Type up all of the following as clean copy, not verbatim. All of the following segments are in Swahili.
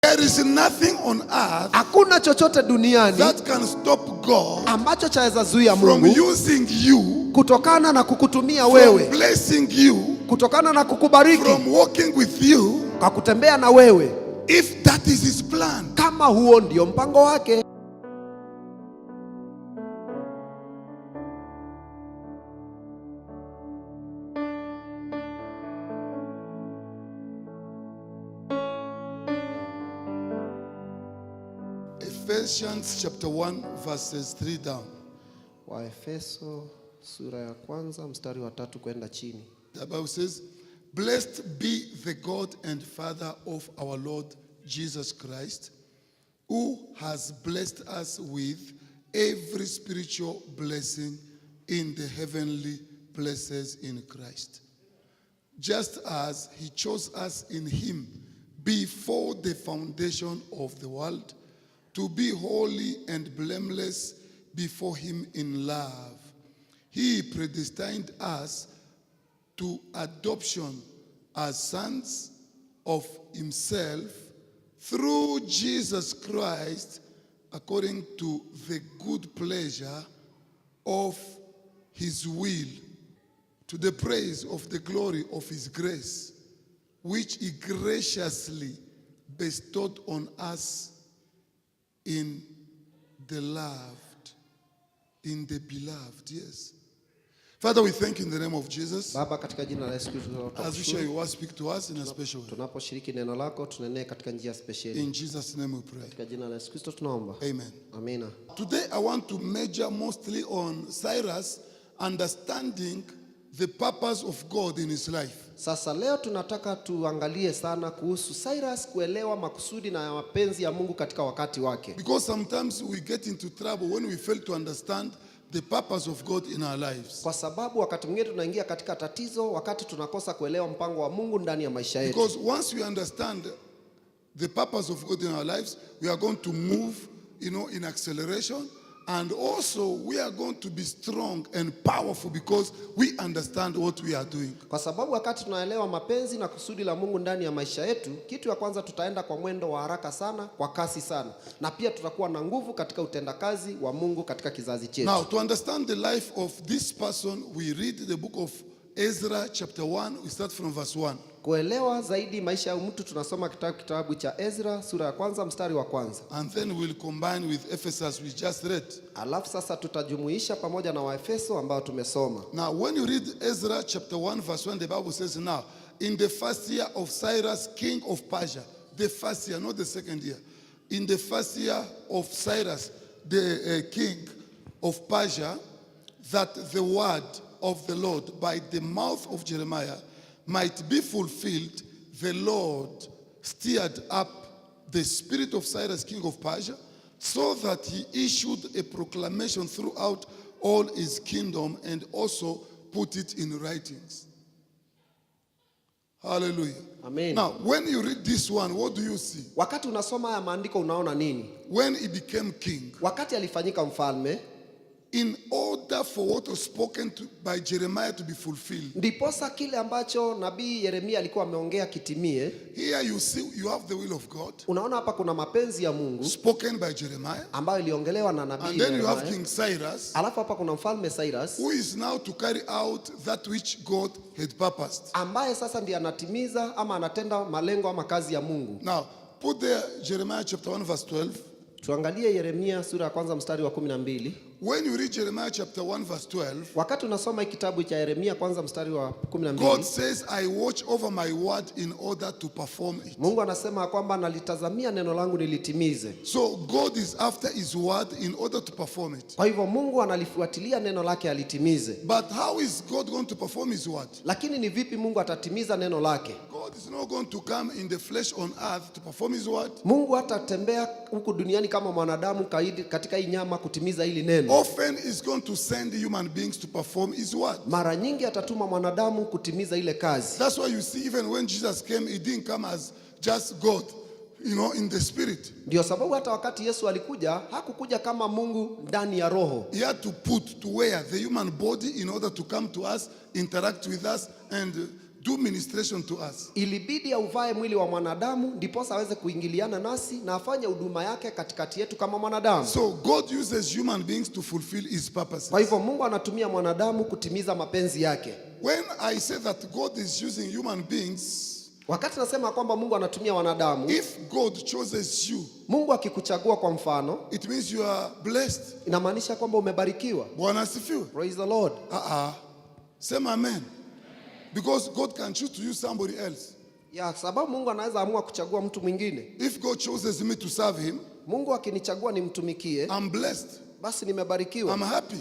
There is nothing on earth hakuna chochote duniani that can stop God ambacho chaweza zuia from Mungu using you, kutokana na kukutumia from wewe, blessing you, kutokana na kukubariki, from walking with you, kwa kutembea na wewe, if that is his plan. kama huo ndio mpango wake. Ephesians chapter 1 verses 3 down. Waefeso sura ya kwanza mstari wa 3 kwenda chini. The Bible says, "Blessed be the God and Father of our Lord Jesus Christ, who has blessed us with every spiritual blessing in the heavenly places in Christ, just as he chose us in him before the foundation of the world, to be holy and blameless before him in love. He predestined us to adoption as sons of himself through Jesus Christ, according to the good pleasure of his will, to the praise of the glory of his grace, which he graciously bestowed on us in the loved, in the beloved." Yes. Father, we thank you in the name of Jesus. Baba, katika jina la Yesu Kristo, As we share your word, speak to us in a special way. tunaposhiriki neno lako tunenee katika njia speciali. In Jesus' name we pray. Katika jina la Yesu Kristo tunaomba. Amen. Amina. Today I want to major mostly on Cyrus understanding the purpose of God in his life. Sasa leo tunataka tuangalie sana kuhusu Cyrus kuelewa makusudi na mapenzi ya Mungu katika wakati wake. Because sometimes we get into trouble when we fail to understand the purpose of God in our lives. Kwa sababu wakati mwingine tunaingia katika tatizo wakati tunakosa kuelewa mpango wa Mungu ndani ya maisha yetu. Because once we understand the purpose of God in our lives, we are going to move, in acceleration. And also we are going to be strong and powerful because we understand what we are doing. Kwa sababu wakati tunaelewa mapenzi na kusudi la Mungu ndani ya maisha yetu, kitu ya kwanza tutaenda kwa mwendo wa haraka sana, kwa kasi sana. Na pia tutakuwa na nguvu katika utendakazi wa Mungu katika kizazi chetu. Now, to understand the life of this person, we read the book of Ezra chapter 1. We start from verse 1. Kuelewa zaidi maisha ya mtu tunasoma kitabu cha Ezra sura ya kwanza mstari wa kwanza. And then we'll combine with Ephesus we just read. Alafu sasa tutajumuisha pamoja na Waefeso ambao tumesoma. Now, when you read Ezra chapter 1 verse 1, the Bible says, "Now, in the first year of Cyrus, king of Persia," the first year, not the second year. In the first year of Cyrus, the king of Persia, that the word of the Lord by the mouth of Jeremiah might be fulfilled, the Lord stirred up the spirit of Cyrus, king of Persia, so that he issued a proclamation throughout all his kingdom and also put it in writings. Hallelujah. Amen. Now, when you read this one, what do you see? Wakati unasoma haya maandiko unaona nini? When he became king, Wakati alifanyika mfalme, in order for what was spoken by Jeremiah to be fulfilled, ndiposa kile ambacho nabii Yeremia alikuwa ameongea kitimie. here you see you have the will of God Unaona hapa kuna mapenzi ya Mungu spoken by Jeremiah, ambayo iliongelewa na nabii and then you have Yeremia. King Cyrus, Alafu hapa kuna mfalme Cyrus who is now to carry out that which God had purposed. ambaye sasa ndiye anatimiza ama anatenda malengo ama kazi ya Mungu. Now, put there Jeremiah chapter 1 verse 12. Tuangalie Yeremia sura ya kwanza mstari wa 12. When you read Jeremiah chapter 1 verse 12, Wakati unasoma kitabu cha Yeremia kwanza mstari wa 12, God says, "I watch over my word in order to perform it." Mungu anasema kwamba nalitazamia neno langu nilitimize. So God is after his word in order to perform it. Kwa hivyo Mungu analifuatilia neno lake alitimize. But how is God going to perform his word? Lakini ni vipi Mungu atatimiza neno lake? God is not going to come in the flesh on earth to perform his word. Mungu hatatembea huku duniani kama mwanadamu katika hii nyama kutimiza hili neno. Often is going to send human beings to perform his word. Mara nyingi atatuma mwanadamu kutimiza ile kazi. That's why you see even when Jesus came, he didn't come as just God, in the spirit. Ndio sababu hata wakati Yesu alikuja, hakukuja kama Mungu ndani ya roho. He had to wear the human body in order to come to us, interact with us, and do ministration to us. Ilibidi auvae mwili wa mwanadamu ndiposa aweze kuingiliana nasi na afanye huduma yake katikati yetu kama mwanadamu. So God uses human beings to fulfill his purposes. Kwa hivyo Mungu anatumia mwanadamu kutimiza mapenzi yake. When I say that God is using human beings, Wakati nasema kwamba Mungu anatumia wanadamu, if God chooses you, Mungu akikuchagua kwa mfano, it means you are blessed. inamaanisha kwamba umebarikiwa. Bwana asifiwe. Praise the Lord. Sema amen. Because God can choose to use somebody else. Ya sababu Mungu anaweza amua kuchagua mtu mwingine. If God chooses me to serve him, Mungu akinichagua nimtumikie, I'm blessed. basi nimebarikiwa. I'm happy.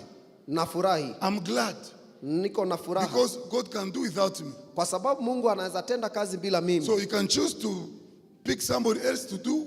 Nafurahi. I'm glad. Niko na furaha. Because God can do without me. Kwa sababu Mungu anaweza tenda kazi bila mimi. So he can choose to pick somebody else to do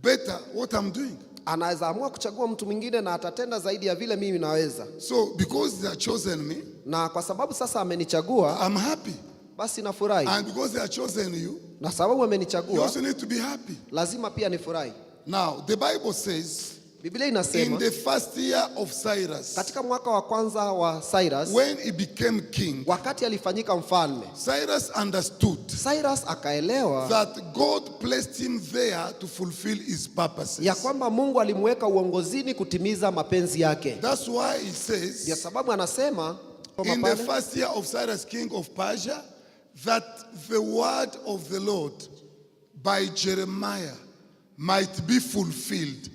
better what I'm doing. Anaweza amua kuchagua mtu mwingine na atatenda zaidi ya vile mimi naweza. So because they have chosen me, Na kwa sababu sasa amenichagua, I'm happy. basi nafurahi. And because they have chosen you, Na sababu you amenichagua, also need to be happy. lazima pia nifurahi. Now, the Bible says, Biblia in inasema the first year of Cyrus, katika mwaka wa kwanza wa Cyrus, when he became king, wakati alifanyika mfalme, Cyrus understood Cyrus akaelewa that God placed him there to fulfill his purposes. ya kwamba Mungu alimweka uongozini kutimiza mapenzi yake. That's why he Ndio says, sababu anasema in the first year of Cyrus, king of Persia, that the word of the Lord by Jeremiah might be fulfilled.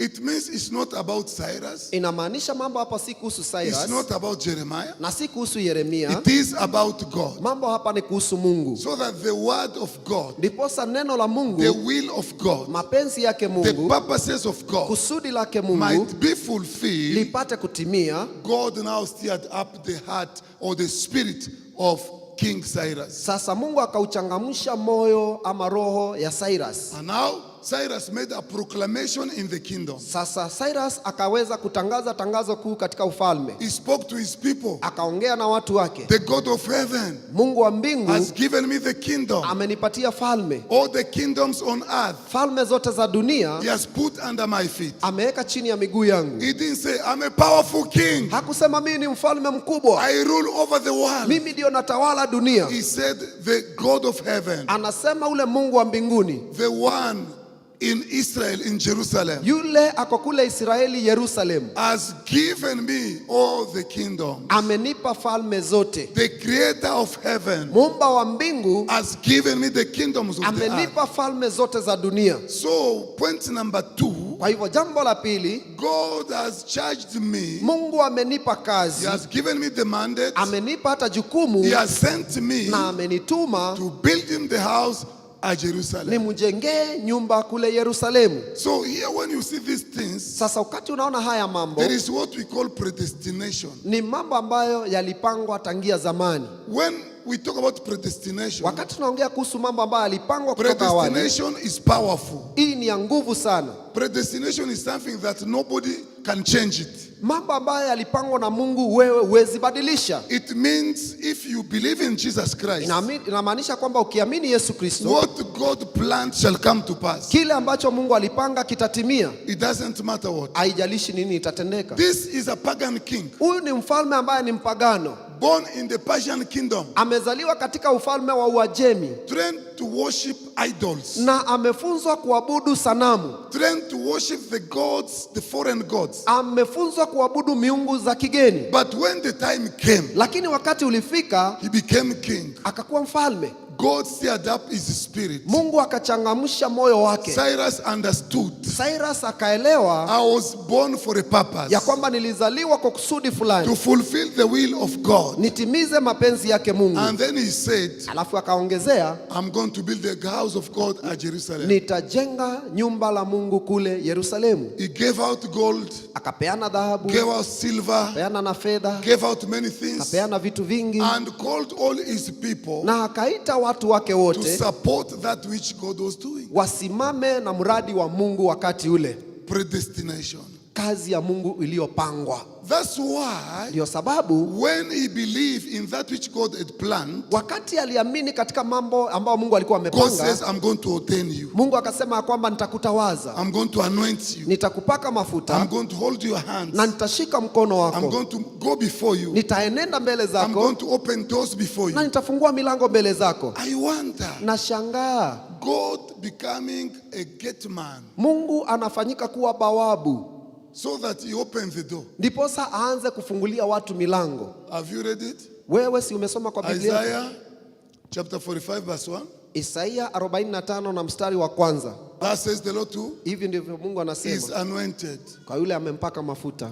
It means it's not about Cyrus, inamaanisha mambo hapa si kuhusu it's Cyrus not about Jeremiah, na si kuhusu Yeremia. it is about God. Mambo hapa ni kuhusu Mungu. So that the word of God, Ndiposa neno la the Mungu, will of God, mapenzi yake the Mungu, purposes of God kusudi lake Mungu might be fulfilled. lipate kutimia. God now stirred up the heart or the spirit of King Cyrus. Sasa Mungu akauchangamsha moyo ama roho ya Cyrus. And now Cyrus made a proclamation in the kingdom. Sasa Cyrus akaweza kutangaza tangazo kuu katika ufalme. He spoke to his people. Akaongea na watu wake. The God of heaven Mungu wa mbingu has given me the kingdom. amenipatia falme. All the kingdoms on earth Falme zote za dunia he has put under my feet. ameweka chini ya miguu yangu. He didn't say, I'm a powerful king. Hakusema mimi ni mfalme mkubwa, I rule over the world. mimi ndio natawala dunia. He said, the God of heaven, Anasema ule Mungu wa mbinguni, the one in Israel, in Jerusalem, yule ako kule Israeli Yerusalemu, has given me all the kingdom. amenipa falme zote. The creator of heaven Muumba wa mbingu has given me the kingdoms of the earth. amenipa falme zote za dunia. So, point number 2, Kwa hivyo jambo la pili, God has charged me. Mungu amenipa He kazi, has given me the mandate. amenipa hata jukumu He has sent me na amenituma to build him the house at Jerusalem. nimjengee nyumba kule Yerusalemu. So here when you see these things, Sasa wakati unaona haya mambo, there is what we call predestination. ni mambo ambayo yalipangwa tangia zamani. When we talk about predestination, Wakati tunaongea kuhusu mambo ambayo yalipangwa kutoka awali, predestination is powerful. hii ni ya nguvu sana. Predestination is something that nobody can change it. Mambo ambayo yalipangwa na Mungu wewe huwezi badilisha. It means if you believe in Jesus Christ, Inamaanisha kwamba ukiamini Yesu Kristo, what God planned shall come to pass. kile ambacho Mungu alipanga kitatimia. It doesn't matter what. Haijalishi nini itatendeka. This is a pagan king, Huyu ni mfalme ambaye ni mpagano. born in the Persian kingdom, Amezaliwa katika ufalme wa Uajemi trained to worship idols, na amefunzwa kuabudu sanamu. trained to worship the gods, the foreign gods. Amefunzwa kuabudu miungu za kigeni. But when the time came, Lakini wakati ulifika, he became king. akakuwa mfalme. God stirred up his spirit. Mungu akachangamsha moyo wake. Cyrus understood, Cyrus akaelewa I was born for a purpose, ya kwamba nilizaliwa kwa kusudi to fulani, fulfill the will of God. nitimize mapenzi yake Mungu. And then he said, Alafu akaongezea, I'm going to build the house of God at Jerusalem. nitajenga nyumba la Mungu kule Yerusalemu. He gave out gold, Akapeana dhahabu, gave out silver, akapeana na fedha, gave out many things, akapeana vitu vingi, and called all his people na akaita watu wake to wote support that which God was doing. wasimame na mradi wa Mungu wakati ule. Predestination. kazi ya Mungu iliyopangwa. That's why Ndio sababu when he believed in that which God had planned, wakati aliamini katika mambo ambayo Mungu alikuwa God amepanga, says, I'm going to ordain you. Mungu akasema kwamba nitakutawaza, I'm going to anoint you. nitakupaka I'm mafuta going to hold your hands. na nitashika mkono I'm wako, going to go before you. nitaenenda mbele I'm zako going to open doors before na you. nitafungua milango mbele zako. I wonder, Nashangaa God becoming a gate man Mungu anafanyika kuwa bawabu so that he opens the door. ndiposa aanze kufungulia watu milango. Have you read it? Wewe si umesoma kwa Biblia? Isaiah chapter 45 verse 1. Isaia 45 na mstari wa kwanza. That says the Lord too Hivi ndivyo Mungu is anasema anointed. kwa yule amempaka mafuta.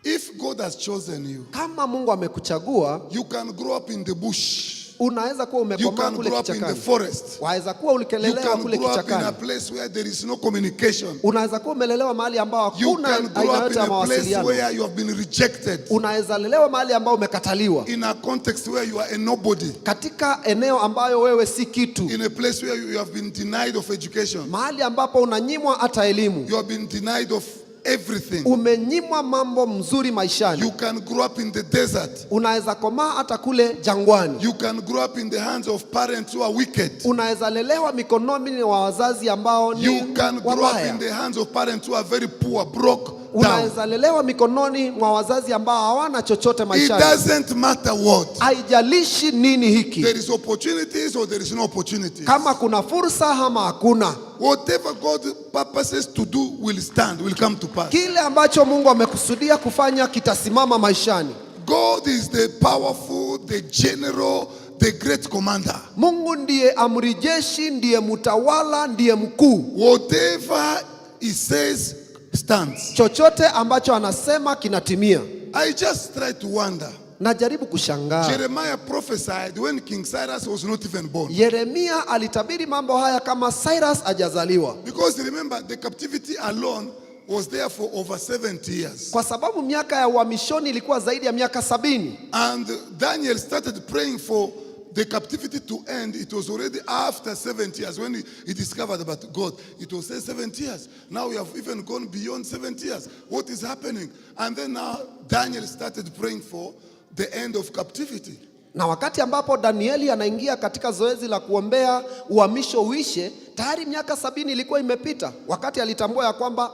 If God has chosen you, Kama Mungu amekuchagua, you can grow up in the bush. unaweza kuwa You umekomaa can kule grow up in the kichakani, forest. waweza kuwa You ulikelelewa can kule grow up in a kichakani, place where there is no communication. unaweza kuwa umelelewa mahali ambao You hakuna can grow aina up yote in ya a place mawasiliano, where you have been rejected. unaweza lelewa mahali ambao umekataliwa, In a context where you are a nobody. katika eneo ambayo wewe si kitu, In a place where you have been denied of education. mahali ambapo unanyimwa hata elimu, You have been denied of everything. umenyimwa mambo mzuri maishani. You can grow up in the desert. Unaweza komaa hata kule jangwani. You can grow up in the hands of parents who are wicked. Unaweza lelewa mikononi wa wazazi ambao ni You can grow up wabaya. in the hands of parents who are very poor, broke down. Unaweza lelewa mikononi mwa wazazi ambao hawana chochote It maishani. doesn't matter what. Haijalishi nini hiki, There is opportunities or there is no opportunities. kama kuna fursa ama hakuna, Whatever God purposes to do will stand, will come to pass. kile ambacho Mungu amekusudia kufanya kitasimama maishani. God is the powerful, the general, the great commander. Mungu ndiye amri jeshi, ndiye mtawala, ndiye mkuu. Whatever he says stands. Chochote ambacho anasema kinatimia. I just try to wonder. Najaribu kushangaa. Jeremiah prophesied when King Cyrus was not even born. Yeremia alitabiri mambo haya kama Cyrus hajazaliwa, Because remember, the captivity alone was there for over 70 years. kwa sababu miaka ya uhamishoni ilikuwa zaidi ya miaka 70. And Daniel started praying for the captivity to end. It was already after 70 years when he discovered about God. It was 70 years. Now we have even gone beyond 70 years. What is happening? And then now Daniel started praying for the end of captivity. Na wakati ambapo Danieli anaingia katika zoezi la kuombea uhamisho uishe, tayari miaka 70 ilikuwa imepita. Wakati alitambua ya kwamba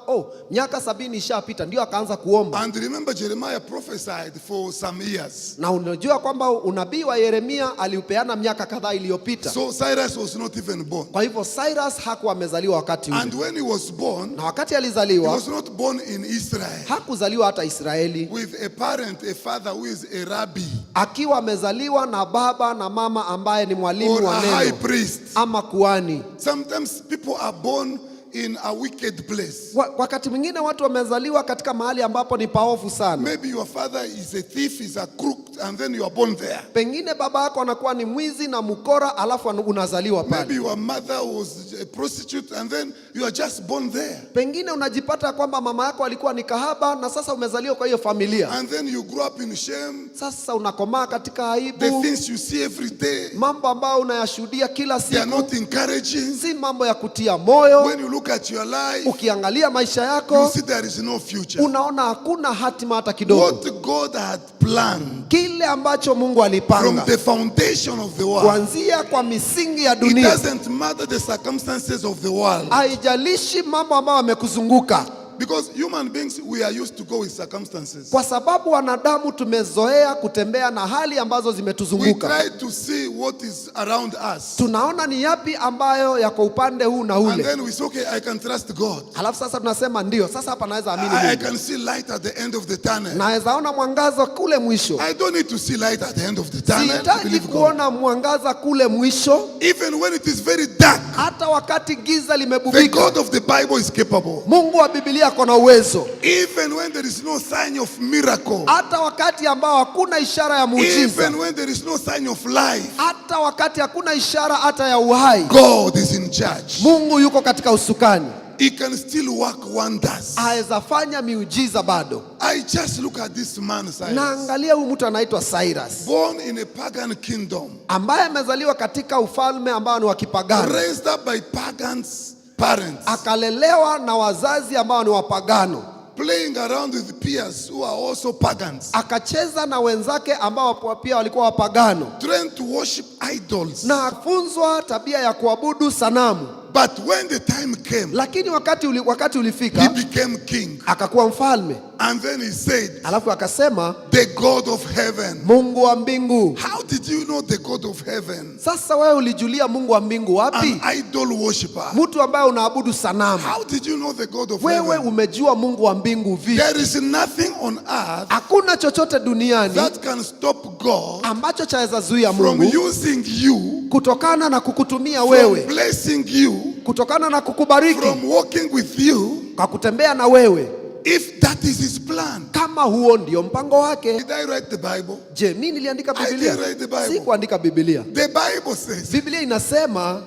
miaka 70 ishapita, ndio akaanza kuomba. And remember, Jeremiah prophesied for some years. Na unajua kwamba unabii wa Yeremia aliupeana miaka kadhaa iliyopita. So Cyrus was not even born. Kwa hivyo Cyrus hakuwa amezaliwa wakati ule. And when he was born, Na wakati he alizaliwa, was not born in Israel hakuzaliwa hata Israeli, with a parent, a father who is a rabbi akiwa amezaliwa na baba na mama ambaye ni or mwalimu a wa high neno priest. ama kuhani. Sometimes people are born in a wicked place. Wakati mwingine watu wamezaliwa katika mahali ambapo ni paovu sana. Maybe your father is a thief, is a crook, and then you are born there. Pengine baba yako anakuwa ni mwizi na mkora, alafu unazaliwa Maybe pale. your mother was a prostitute, and then you are just born there. Pengine unajipata kwamba mama yako alikuwa ni kahaba na sasa umezaliwa kwa hiyo familia. And then you grow up in shame. Sasa unakomaa katika The aibu. things you see every day, Mambo ambayo unayashuhudia kila they are siku not encouraging. si mambo ya kutia moyo. When you look at your life, Ukiangalia maisha you yako see there is no future. unaona hakuna hatima hata kidogo. What God had planned Kile ambacho Mungu from alipanga the foundation of the world, kuanzia kwa misingi ya it dunia, doesn't matter the circumstances of the world. haijalishi mambo ambayo yamekuzunguka, Because human beings, we are used to go with circumstances. kwa sababu wanadamu tumezoea kutembea na hali ambazo We zimetuzunguka. try to see what is around us. Tunaona ni yapi ambayo yako upande huu na And ule, then we say, okay, I can trust God. alafu sasa tunasema ndio, sasa hapa naweza amini I Mungu, can see light at the end of the tunnel. naweza ona mwangaza kule mwisho. I don't need to see light at the end of the tunnel to Sihitaji believe God. kuona mwangaza kule mwisho, Even when it is very dark, hata wakati giza the limebubika. God of the Bible is capable. Mungu wa Biblia ako na uwezo, Even when there is no sign of miracle, hata wakati ambao hakuna ishara ya muujiza, even when there is no sign of life, hata wakati hakuna ishara hata ya uhai, God is in charge. Mungu yuko katika usukani, He can still work wonders. aweza fanya miujiza bado. I just look at this man, Cyrus, Naangalia huyu mtu anaitwa Cyrus, born in a pagan kingdom, ambaye amezaliwa katika ufalme ambao ni wa kipagano, raised up by pagans' parents. akalelewa na wazazi ambao ni wapagano. playing around with peers who are also pagans, akacheza na wenzake ambao pia walikuwa wapagano, trained to worship idols. na afunzwa tabia ya kuabudu sanamu. But when the time came, Lakini wakati he ulifika, became king. akakuwa mfalme. And then he said, Alafu akasema, the God of heaven. Mungu wa mbingu. How did you know the God of heaven? Sasa wewe ulijulia Mungu wa mbingu wapi? An idol worshiper. Mtu ambaye unaabudu sanamu. How did you know the God of Wewe heaven? umejua Mungu wa mbingu vipi? There is nothing on earth Hakuna chochote duniani that can stop God ambacho chaweza zuia from Mungu using you, kutokana na kukutumia from wewe, blessing you, kutokana na kukubariki, from walking with you, kwa kutembea na wewe, if that is his plan. kama huo ndio mpango wake. Did I write the Bible? Je, mimi niliandika I Biblia? didn't write the Bible. Si kuandika Biblia. The Bible says, Biblia inasema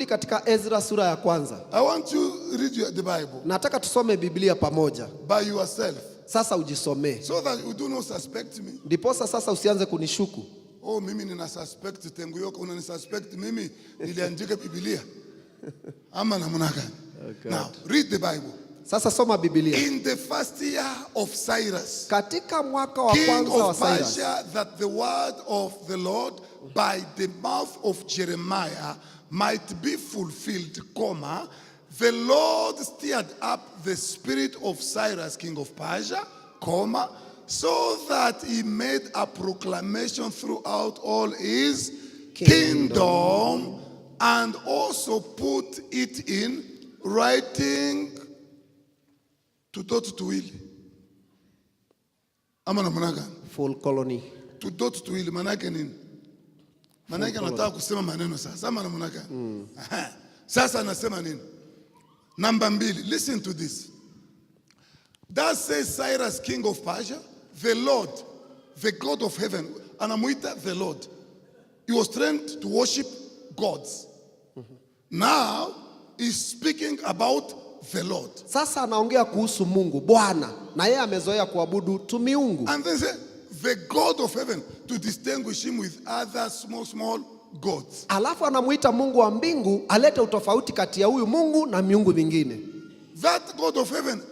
katika Ezra sura ya 1. I want you to read the Bible Nataka tusome Biblia pamoja. by yourself Sasa ujisomee. so that you do not suspect me. Ndiposa sasa usianze kunishuku. Oh, mimi nina suspect tengu yoko unani suspect mimi niliandika Biblia. Ama namna gani? Now, read the Bible. Sasa soma Biblia. In the first year of Cyrus, Katika mwaka wa king kwanza wa of Cyrus, Persia, that the word of the Lord by the mouth of Jeremiah might be fulfilled, comma, the Lord stirred up the spirit of Cyrus, king of Persia, comma, so that he made a proclamation throughout all his kingdom, and also put it in writing to dot to will. Ama namna gani? full colony. To dot to will manake nini? Manake anataka kusema maneno sasa. Ama namna gani? Sasa anasema nini? Number 2, listen to this. That says Cyrus, king of Persia, the Lord, the God of heaven, anamuita the Lord. He was trained to worship gods. Now he's speaking about the Lord. Sasa anaongea kuhusu Mungu, Bwana, na yeye amezoea kuabudu tu miungu. And then say, the God of heaven, to distinguish him with other small gods. Alafu anamuita Mungu wa mbingu alete utofauti kati ya huyu Mungu na miungu mingine. That God of heaven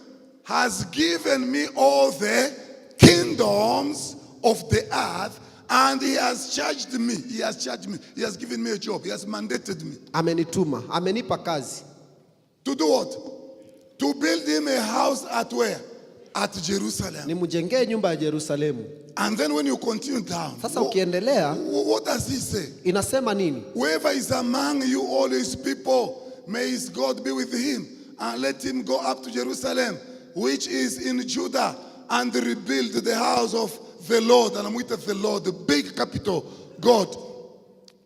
has given me all the kingdoms of the earth, and he has charged me. He has charged me. He has given me a job. He has mandated me. Amenituma, amenipa kazi. To do what? To build him a house at where? At Jerusalem. Nimjengee nyumba ya Yerusalemu. And then when you continue down, Sasa ukiendelea, what does he say? inasema nini? Whoever is among you, all his people, may his God be with him, and let him go up to Jerusalem, which is in Judah, and rebuild the house of the Lord. And I'm with the Lord, the big capital God,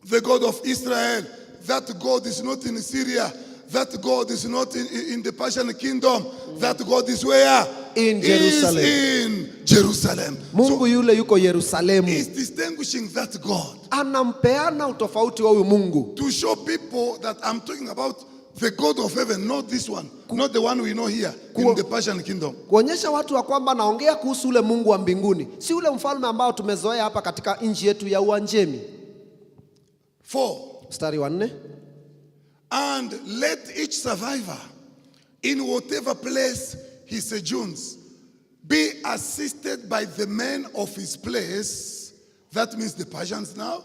the God of Israel. That God is not in Syria. That God is not in the Persian kingdom. That God is where? In Jerusalem. Is in Jerusalem. Mungu yule yuko So Yerusalemu. he's distinguishing that God Anampeana utofauti wa huyu Mungu. to show people that I'm talking about the God of heaven, not this one, not the one we know here in the Persian kingdom. Kuonyesha watu wa kwamba naongea kuhusu ule Mungu wa mbinguni, si ule mfalme ambao tumezoea hapa katika nchi yetu ya Uajemi. 4. Mstari wa 4. And let each survivor in whatever place he sojourns be assisted by the men of his place, that means the Persians now,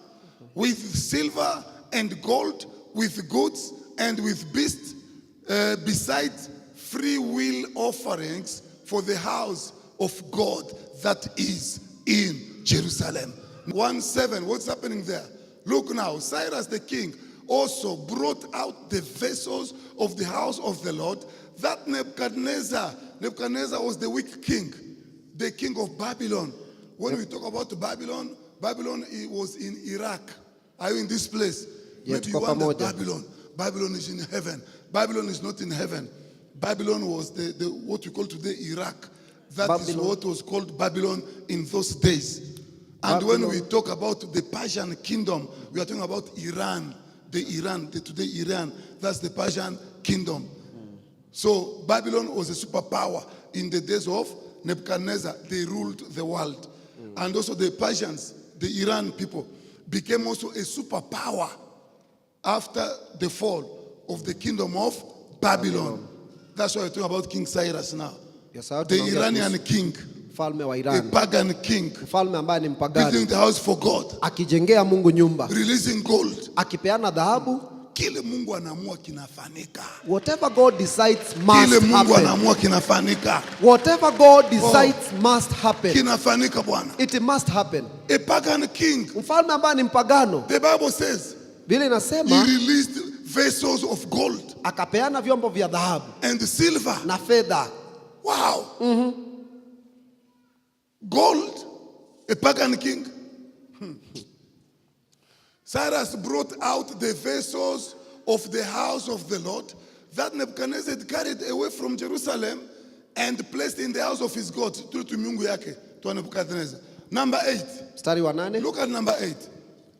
with silver and gold, with goods and with beasts, besides free will offerings for the house of God that is in Jerusalem. 1:7, what's happening there? Look now, Cyrus the king also brought out the vessels of the house of the Lord, that Nebuchadnezzar was the weak king, the king of Babylon. When we talk about Babylon, it was in Iraq. Are you in this place? Maybe you wonder, Babylon is in heaven. Babylon is not in heaven. Babylon was the what we call today Iraq. That is what was called Babylon in those days. And when we talk about the Persian kingdom, we are talking about Iran. Today Iran, that's the Persian kingdom. So Babylon was a superpower in the days of Nebuchadnezzar. They ruled the world. And also the Persians, the Iran people, became also a superpower after the fall of the kingdom of Babylon. That's why we're talking about King Cyrus now. Yes, sir, the tunaongea Iranian king, mfalme wa a Iran, pagan king, mfalme ambaye ni mpagani, building the house for God, akijengea Mungu nyumba, releasing gold. akipeana dhahabu. Kile Mungu anaamua kinafanyika. Whatever God decides Kile must Mungu happen. anaamua kinafanyika. Whatever God decides must happen. Kinafanyika Bwana. It must happen. A pagan king, Mfalme ambaye ni mpagano, the Bible says, Biblia he inasema released vessels of gold akapeana vyombo vya dhahabu and silver. na fedha. Wow. Gold, a pagan king. Cyrus brought out the vessels of the house of the Lord that Nebuchadnezzar had carried away from Jerusalem and placed in the house of his God. To miungu yake, to Nebuchadnezzar. Number 8. Mstari wa 8. Look at number 8.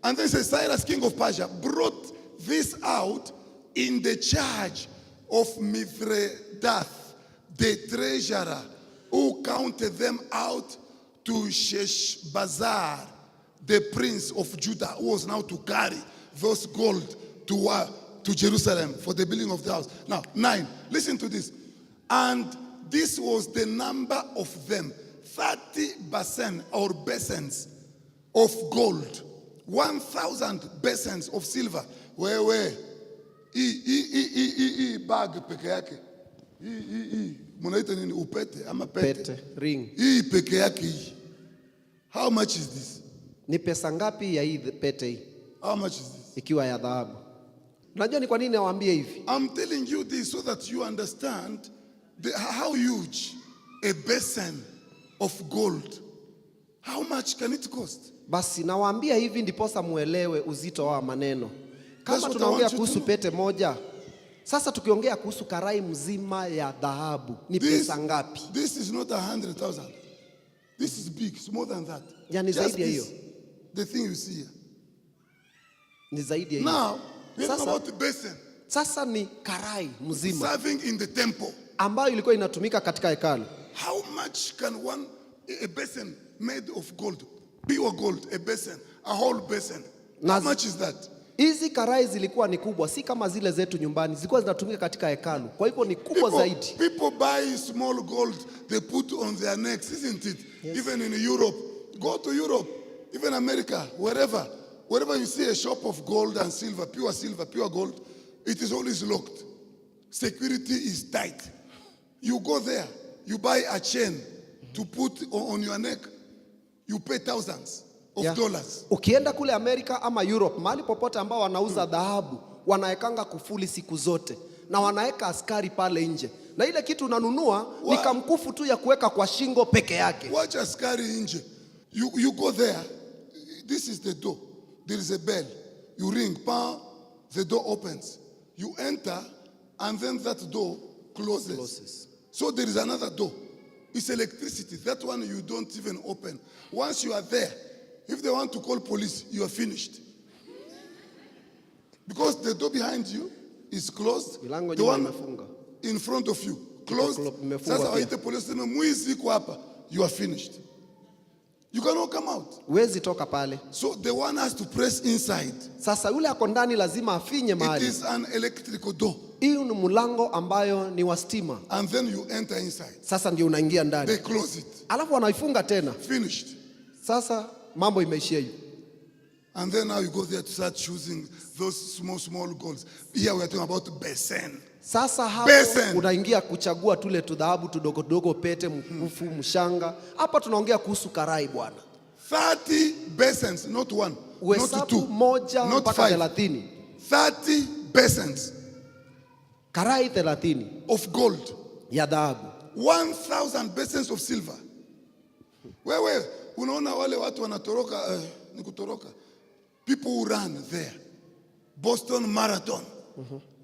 And then says, Cyrus, king of Persia, brought this out in the charge of Mithredath, the treasurer, who counted them out to Sheshbazzar, the prince of Judah, who was now to carry those gold to Jerusalem for the building of the house. Now, 9. Listen to this. And this was the number of them, 30 basin or basins of gold, 1,000 basins of silver. Where? Bag peke yake. Munaita nini upete ama pete? Pete, ring. Peke yake. How much is this? Ni pesa ngapi ya hii pete hii? How much is this? Ikiwa ya dhahabu. Unajua ni kwa nini nawaambia hivi? I'm telling you this so that you understand how huge a basin of gold. How much can it cost? Basi nawaambia hivi ndiposa muelewe uzito wa maneno. Kama That's what I tunaongea want you kuhusu to pete moja, sasa tukiongea kuhusu karai mzima ya dhahabu, ni pesa ngapi? This is not 100,000. This is big, it's more than that. Yani Just zaidi ya hiyo. this, the thing you see here. Ni zaidi ya hiyo. Now, we're talking Sasa, about the basin sasa ni karai mzima serving in the temple. ambayo ilikuwa inatumika katika hekalu. How much can a basin made of gold, pure gold, a basin, a whole basin? How much is that? Hizi karai zilikuwa ni kubwa, si kama zile zetu nyumbani, zilikuwa zinatumika katika hekalu. Kwa hivyo ni kubwa zaidi. People buy small gold, they put on their necks, isn't it? Yes. Even in Europe, go to Europe, even America, wherever you see a shop of gold and silver, pure gold, it is always locked. Security is tight. You go there, you buy a chain to put on your neck, you pay thousands of dollars. Ukienda kule Amerika ama Europe, mahali popote ambao wanauza dhahabu, wanaekanga kufuli siku zote na wanaeka askari pale nje. Na ile kitu unanunua ni kamkufu tu ya kuweka kwa shingo peke yake. Watch askari nje. You go there. This is the door. There is a bell. You ring, bang, the door opens. You enter and then that door closes. So there is another door. It's electricity. That one you don't even open. Once you are there, if they want to call police, you are finished. Because the door behind you is closed. The one in front of you, closed. Sasa waite police, mwizi kwa hapa. You are finished. You cannot come out. Huwezi toka pale. So the one has to press inside. Sasa yule ako ndani lazima afinye mahali. It is an electrical door. Hiyo ni mlango ambayo ni wa stima. And then you enter inside. Sasa ndio unaingia ndani. They close it. Alafu wanaifunga tena. Finished. Sasa mambo imeishia hiyo. And then now you go there to start choosing those small golds. Here we are talking about basin. Sasa hapo unaingia kuchagua tule tudhahabu tudogo pete, mkufu, mshanga. Hapa tunaongea kuhusu karai bwana. 30 basins, not one, not two, moja not mpaka 5. 30 basins. Karai 30 of gold. Ya dhahabu. 1,000 basins of silver. Wewe unaona wale watu wanatoroka ni kutoroka. People who run there. Boston Marathon.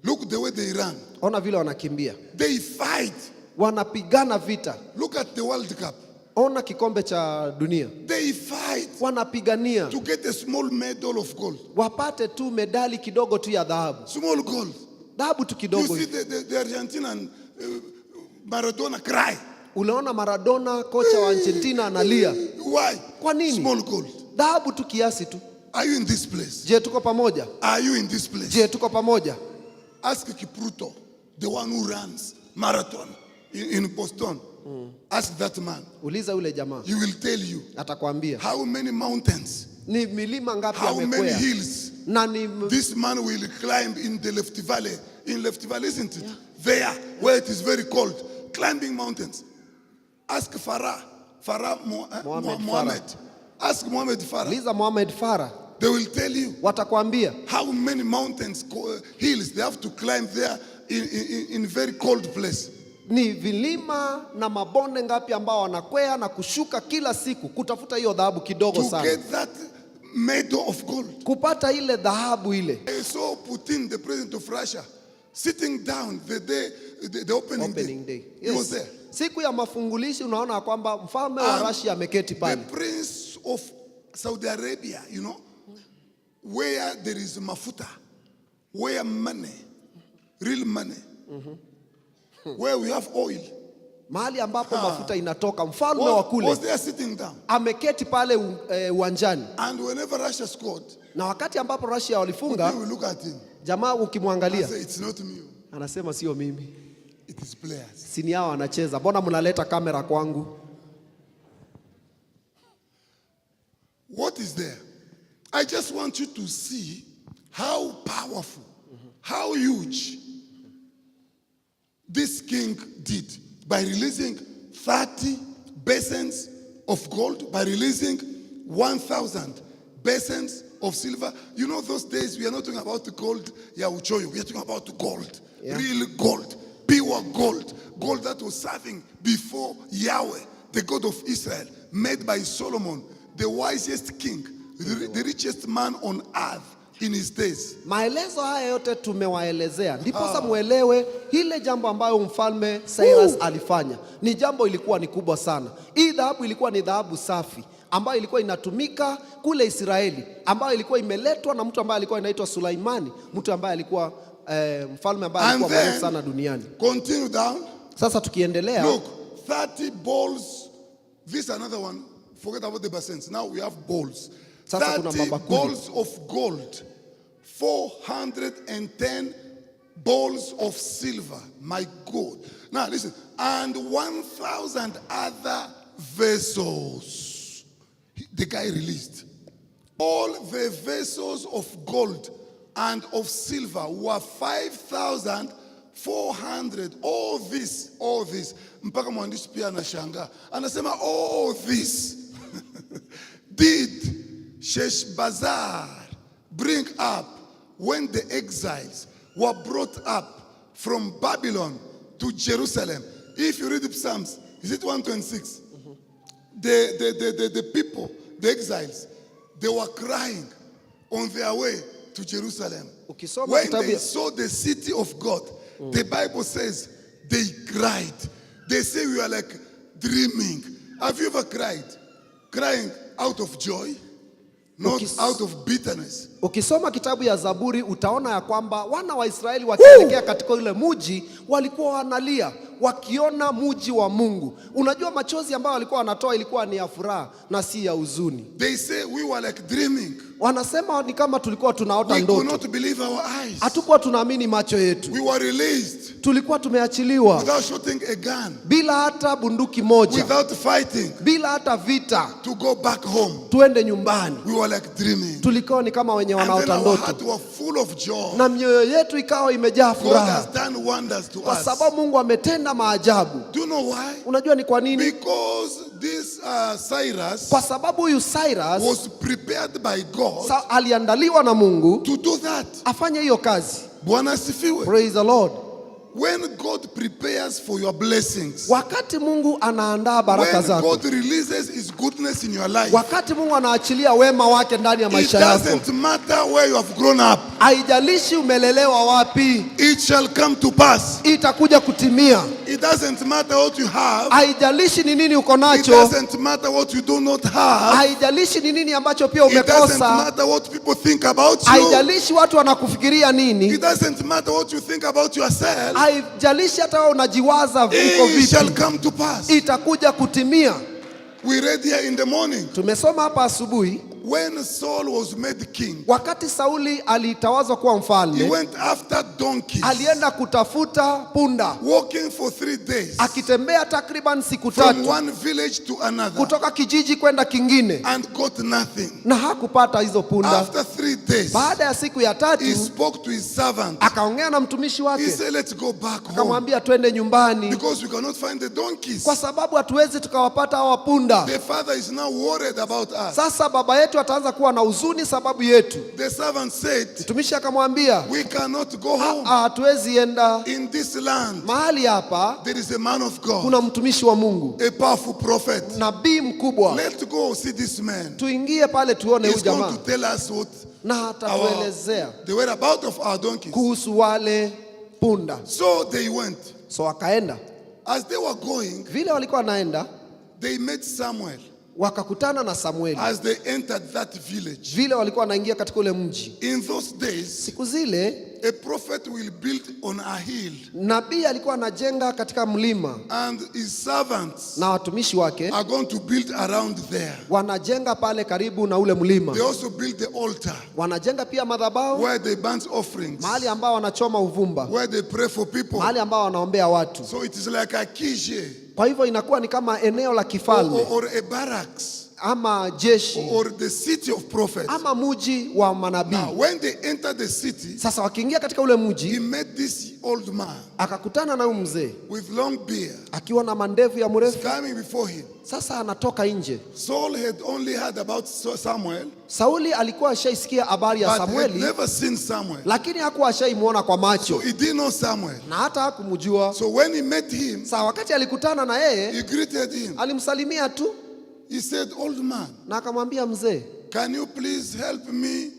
Look the way they run. Ona vile wanakimbia. They fight. Wanapigana vita. Look at the World Cup. Ona kikombe cha dunia. They fight. Wanapigania to get a small medal of gold. Wapate tu medali kidogo tu ya dhahabu. Small gold. Dhahabu tu kidogo. You see the Argentinian Maradona cry. Unaona Maradona kocha wa Argentina analia. Why? Kwa nini? Small gold. Dhahabu tu kiasi tu. Are you in this place? Je, tuko pamoja? Are you in this place? Je, tuko pamoja? Ask Kipruto, the one who runs marathon in Boston. Ask that man. Uliza yule jamaa. He will tell you. Atakwambia. How many mountains? Ni milima ngapi How many amekwea? hills? Na ni This man will climb in the Left Valley. In Left Valley, isn't it? Yeah. There, where it is very cold. Climbing mountains. Ask Muhammad. Ask Muhammad Farah. Uliza Muhammad Farah. They will tell you. Watakwambia. How many mountains, hills they have to climb there in very cold place. Ni vilima na mabonde ngapi ambao wanakwea na kushuka kila siku kutafuta hiyo dhahabu kidogo sana. To get that medal of gold. Kupata ile dhahabu ile. I saw Putin, the president of Russia, sitting down the day, the opening day. Yes. He was there. Siku ya mafungulishi unaona kwamba mfalme wa Russia ameketi pale. The prince of Saudi Arabia, you know, where there is mafuta, where money, real money, where we have oil. Mahali ambapo mafuta inatoka, mfalme wa kule was there sitting down. Ameketi pale uwanjani. And whenever Russia scored, na wakati ambapo Russia walifunga, we look at him. Jamaa ukimwangalia, it's not me. Anasema sio mimi. It is players. Sini hao wanacheza. Mbona mnaleta kamera kwangu? What is there? I just want you to see how powerful, how huge this king did by releasing 30 basins of gold, by releasing 1,000 basins of silver. You know, those days we are not talking about the gold, uchoyo. We are talking about gold, real gold, pure gold, gold that was serving before Yahweh, the God of Israel, made by Solomon, the wisest king, the richest man on earth in his days. Maelezo haya yote tumewaelezea. Ndiposa muelewe ile jambo ambayo mfalme Cyrus alifanya. Ni jambo ilikuwa ni kubwa sana. Hii dhahabu ilikuwa ni dhahabu safi ambayo ilikuwa inatumika kule Israeli, ambayo ilikuwa imeletwa na mtu ambaye alikuwa anaitwa Sulaimani, mtu ambaye alikuwa mfalme ambaye alikuwa maarufu sana duniani. Continue down. Sasa tukiendelea. Look, 30 bowls. This is another one. Forget about the basins. Now we have bowls. 30 bowls of gold, 410 bowls of silver. My God. Now listen. And 1,000 other vessels. The guy released. All the vessels of gold and of silver were 5,400. All this. Mpaka mwandishi pia anashangaa. Anasema all this did Sheshbazzar bring up when the exiles were brought up from Babylon to Jerusalem. If you read the Psalms, is it 126? The people, the exiles, they were crying on their way to Jerusalem. When they saw the city of God, the Bible says they cried. They say we are like dreaming. Have you ever cried? Crying out of joy, not out of bitterness. Ukisoma kitabu ya Zaburi utaona ya kwamba wana wa Israeli wakielekea katika ile mji walikuwa wanalia wakiona mji wa Mungu. Unajua machozi ambayo walikuwa wanatoa ilikuwa ni ya furaha na si ya huzuni. They say we were like dreaming. Wanasema ni kama tulikuwa tunaota ndoto. We could not believe our eyes. Hatukuwa tunaamini macho yetu. We were released. Tulikuwa tumeachiliwa. Without shooting a gun. Bila hata bunduki moja. Without fighting. Bila hata vita. To go back home. Tuende nyumbani. We were like dreaming. Tulikuwa ni kama wenye wanaota ndoto. And then our heart were full of joy. Na mioyo yetu ikawa imejaa furaha. God has done wonders to us. Kwa sababu Mungu ametenda maajabu. Do you know why? Unajua ni kwa nini? Because this Cyrus, kwa sababu huyu Cyrus was prepared by God, aliandaliwa na Mungu to do that. Afanye hiyo kazi. Bwana asifiwe. Praise the Lord. When God prepares for your blessings, wakati Mungu anaandaa baraka zako, when God releases his goodness in your life, wakati Mungu anaachilia wema wake ndani ya maisha yako, it doesn't matter where you have grown up, haijalishi umelelewa wapi, it shall come to pass, itakuja kutimia. It doesn't matter what you have, haijalishi ni nini uko nacho, it doesn't matter what you do not have, haijalishi ni nini ambacho pia umekosa, it doesn't matter what people think about you, haijalishi watu wanakufikiria nini, it doesn't matter what you think about yourself, haijalishi hata wewe unajiwaza viko vipi, it shall come to pass. Itakuja kutimia. We read here in the morning, Tumesoma hapa asubuhi, when Saul was made king, wakati Sauli alitawazwa kuwa he mfalme, went after donkeys, alienda kutafuta punda, walking for 3 days akitembea takriban siku from 3 one village to another, kutoka kijiji kwenda kingine, and got nothing. na hakupata hizo punda. After 3 days, Baada ya siku ya he 3 spoke to his servant. akaongea na mtumishi He wake, said, let's go back home, akamwambia twende nyumbani, because we cannot find the donkeys. kwa sababu hatuwezi tukawapata hawa punda. The father is now worried about us. Sasa baba yetu ataanza kuwa na huzuni sababu yetu. The servant said, Mtumishi akamwambia, we cannot go home. hatuwezi enda In this land, mahali hapa, there is a man of God, kuna mtumishi wa Mungu, a powerful prophet. nabii mkubwa. Let's go see this man. Tuingie pale tuone huyu He's going jamaa, to tell us what na atatuelezea the whereabouts of our donkeys. kuhusu wale punda. So they went. So akaenda, As they were going, vile walikuwa wanaenda, they met Samuel. wakakutana na Samueli. As they entered that village, Vile walikuwa wanaingia katika ule mji, in those days, siku zile a prophet will build on a hill, nabii alikuwa anajenga katika mlima, and his servants na watumishi wake are going to build around there. wanajenga pale karibu na ule mlima. They also build the altar Wanajenga pia madhabahu, where they burn offerings, mahali ambao wanachoma uvumba, where they pray for people. mahali ambao wanaombea watu. So it is like a kije, Kwa hivyo inakuwa ni kama eneo la kifalme or a barracks, ama jeshi or the city of prophets. ama muji wa Now, manabii. when they entered the city, Sasa wakiingia katika ule he mji, met this old man akakutana na huyu mzee with long beard akiwa na mandevu ya mrefu. coming before him. Sasa anatoka nje. Saul had only heard about Samuel, Sauli alikuwa ashaisikia habari ya but had Samueli, never seen Samuel. lakini hakuwa ashaimwona kwa So macho he didn't know Samuel. na hata hakumjua. So when he met him, Sasa wakati alikutana na yeye, he greeted him. alimsalimia tu He said, old man, na akamwambia, mzee, can you please help me,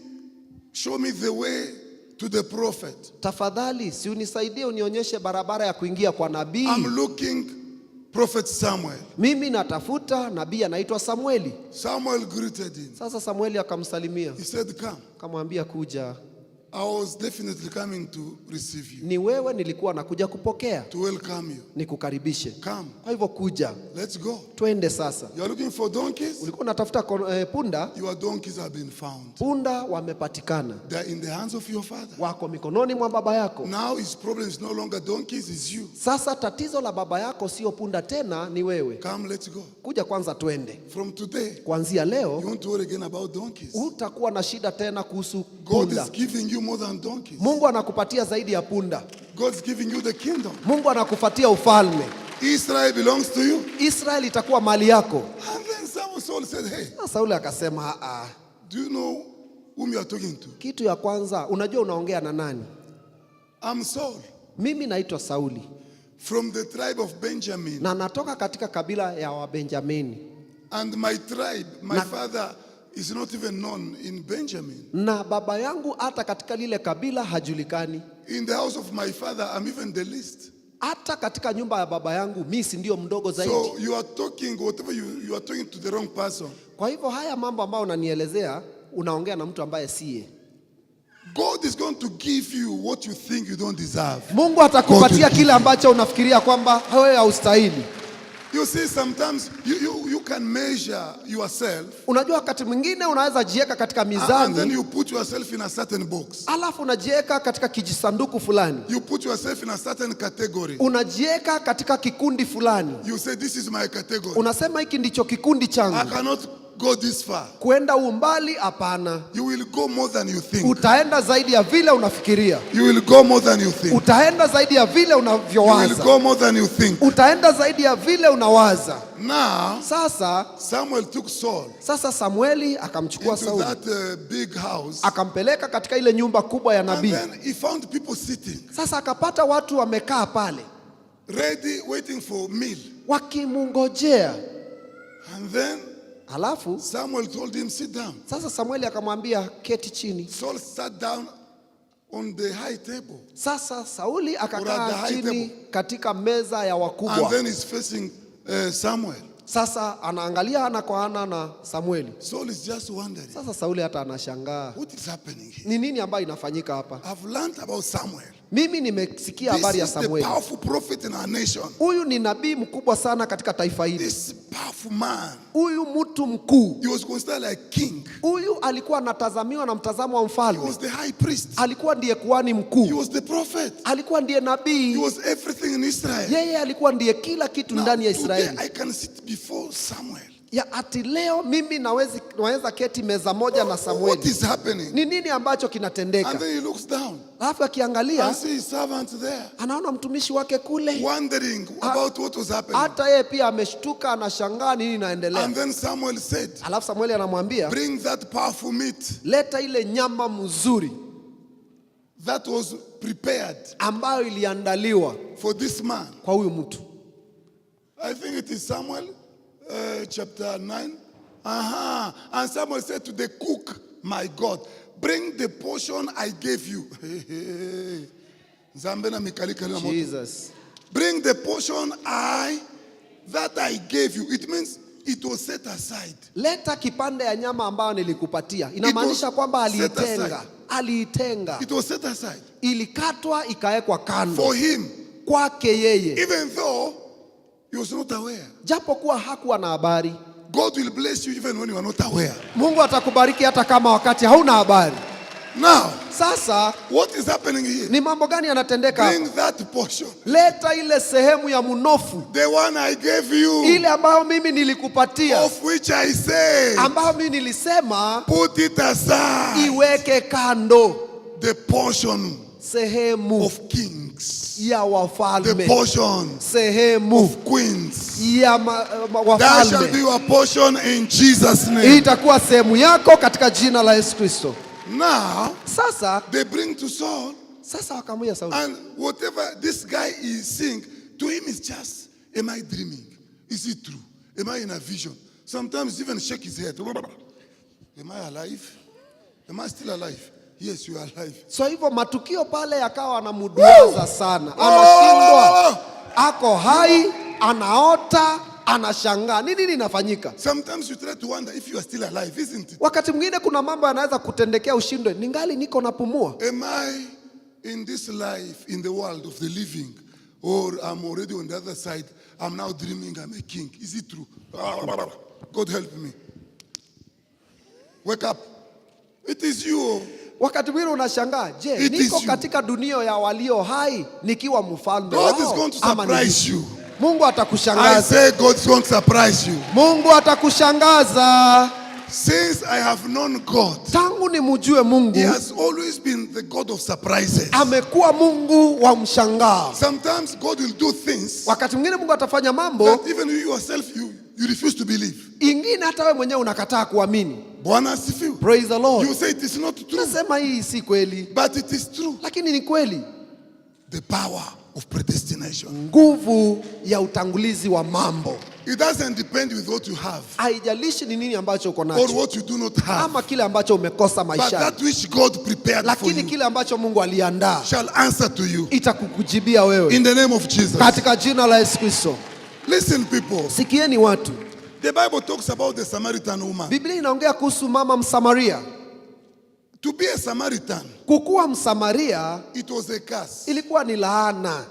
show me the way to the prophet? tafadhali si unisaidie unionyeshe barabara ya kuingia kwa nabii. I'm looking prophet Samuel. Mimi natafuta nabii anaitwa Samueli. Samuel greeted him. Sasa Samueli akamsalimia, He said, come. akamwambia, kuja. I was definitely coming to receive you, Ni wewe nilikuwa nakuja kupokea, to welcome you. nikukaribishe. Come, Kwa hivyo kuja, let's go. twende sasa. You are looking for donkeys? Ulikuwa unatafuta punda, Your donkeys have been found. punda wamepatikana, They are in the hands of your father. wako mikononi mwa baba yako. Now his problem is no longer donkeys, it's you. Sasa tatizo la baba yako sio punda tena, ni wewe. Come, let's go. Kuja kwanza, twende. From today, Kuanzia you leo won't worry again about donkeys. hutakuwa na shida tena kuhusu God punda. is giving you more than donkeys. Mungu anakupatia zaidi ya punda. God's giving you the kingdom. Mungu anakupatia ufalme. Israel belongs to you. Israeli itakuwa mali yako. And then Saul said, hey, Sasa Sauli akasema, do you know whom you are talking to? kitu ya kwanza, unajua unaongea na nani? I'm Saul, Mimi naitwa Sauli from the tribe of Benjamin. na natoka katika kabila ya Wabenjamini, And my tribe, my father is not even known in Benjamin. na baba yangu hata katika lile kabila hajulikani. In the house of my father, I'm even the least. Hata katika nyumba ya baba yangu mimi si ndio mdogo zaidi. So you are talking, whatever you are talking to the wrong person. Kwa hivyo haya mambo ambayo unanielezea, unaongea na mtu ambaye siye. God is going to give you what you think you don't deserve. Mungu atakupatia kile ambacho unafikiria kwamba wewe haustahili. You see, sometimes you can measure yourself, Unajua wakati mwingine unaweza jiweka katika and then mizani, you put yourself in a certain box. alafu unajiweka katika kijisanduku fulani, You put yourself in a certain category. unajiweka katika kikundi fulani, You say, this is my category. unasema hiki ndicho kikundi I changu. cannot go this far. Kwenda umbali, hapana. You will go more than you think. Utaenda zaidi ya vile unafikiria, You will go more than you think. utaenda zaidi ya vile You will unavyowaza, go more than you think. utaenda zaidi ya vile unawaza. Now, Sasa Samuel took Saul Samueli akamchukua into Sauli, that big house, akampeleka katika ile nyumba kubwa ya and nabii. then he found people sitting, Sasa akapata watu wamekaa pale ready, waiting for meal. wakimungojea. And then Halafu Samuel told him, sit down. sasa Samueli akamwambia keti chini. Saul sat down on the high table, Sasa Sauli Or at the akakaa high chini table. katika meza ya and wakubwa. then he's facing Samuel. Sasa anaangalia ana kwa ana na Samueli. Saul is just wondering, Sasa Sauli hata anashangaa, what is happening here? ni nini ambayo inafanyika hapa? I've learned about Samuel. Mimi nimesikia This habari ya is the Samueli. powerful prophet in our nation. Huyu ni nabii mkubwa sana katika taifa hili. This powerful man, Huyu mtu mkuu. he was considered like king. Huyu alikuwa anatazamiwa na mtazamo wa He mfalme. was the high priest. Alikuwa ndiye kuhani He mkuu. was the prophet. Alikuwa ndiye He nabii. was everything in Israel. Yeye alikuwa ndiye kila kitu Now, ndani ya today Israeli. I can sit before Samuel. Ya ati leo mimi naweza keti meza moja na What Samueli. is happening? Ni nini ambacho And kinatendeka? then he looks down Alafu akiangalia and sees his servant there, anaona mtumishi wake kule. wondering about what was happening. Hata yeye pia ameshtuka, anashangaa nini inaendelea. And then Samuel said, Alafu Samueli anamwambia, bring that powerful meat leta ile nyama mzuri that was prepared ambayo iliandaliwa for this man. kwa huyu mtu. I think it is Samuel chapter 9. And Samuel said to the cook, my God, bring the portion I gave you. Zambena mikalika na moto. Jesus. Bring the portion that I gave you. It means it was set aside. Leta kipande ya nyama ambayo nilikupatia. Inamaanisha kwamba set aside. aliitenga. It was set aside Ilikatwa ikawekwa kando for him, kwake yeye. even though he was not aware. Japo kuwa hakuwa na habari. God will bless you even when you are not aware. Mungu atakubariki hata kama wakati hauna habari. Now, Sasa what is happening here? ni mambo gani yanatendeka hapa? Bring that portion. Leta ile sehemu ya mnofu, The one I gave you, ile ambayo mimi nilikupatia, of which I say, ambayo mimi nilisema put it aside. iweke kando. The portion Sehemu of kings, ya the wafalme, portion sehemu of queens. ya That shall be wafalme. your portion in Jesus' name. Itakuwa sehemu yako katika jina la Yesu Kristo. Now, Sasa they bring to Saul, wakamwambia Sauli, and whatever this guy is seeing, to him is just, am I dreaming? Is it true? Am I in a vision? Sometimes even shake his head. Am I alive? Am I still alive? Yes, you are alive. so hivyo matukio pale yakawa anamuduaza sana, anashindwa, ako hai, anaota, anashangaa nini inafanyika. Sometimes you try to wonder if you are still alive, isn't it? Wakati mwingine kuna mambo yanaweza kutendekea ushindwe, ningali niko napumua. Am I in this life, in the world of the living, or I'm already on the other side? I'm now dreaming I'm a king. Is it true? God help me. Wake up. It is you. Wakati mwingine unashangaa, je, It niko is you. katika dunia ya walio hai nikiwa mfalme God is wao going to ama ni surprise vipi? you. Mungu I atakushangaza. say God is going to surprise you. Mungu atakushangaza. Since I have known God, Tangu nimujue Mungu, He has always been the God of surprises. amekuwa Mungu wa mshangao. Sometimes God will do things Wakati mwingine Mungu atafanya mambo that even you yourself, you refuse to believe. ingine hata wewe mwenyewe unakataa kuamini. Bwana asifiwe. Praise the Lord. You say it is not true, Nasema hii si kweli, but it is true. lakini ni kweli. The power of predestination. Nguvu ya utangulizi wa mambo. It doesn't depend with what you have Haijalishi ni nini ambacho uko or nacho what you do not have, ama kile ambacho umekosa but maishani, that which God prepared for lakini you kile ambacho Mungu aliandaa shall answer to you itakukujibia wewe in the name of Jesus. katika jina la Yesu Kristo. Listen, people. Sikieni watu, The Bible talks about the Samaritan woman. Biblia inaongea kuhusu mama Msamaria. To be a Samaritan, Kukuwa Msamaria it was a curse. ilikuwa ni laana.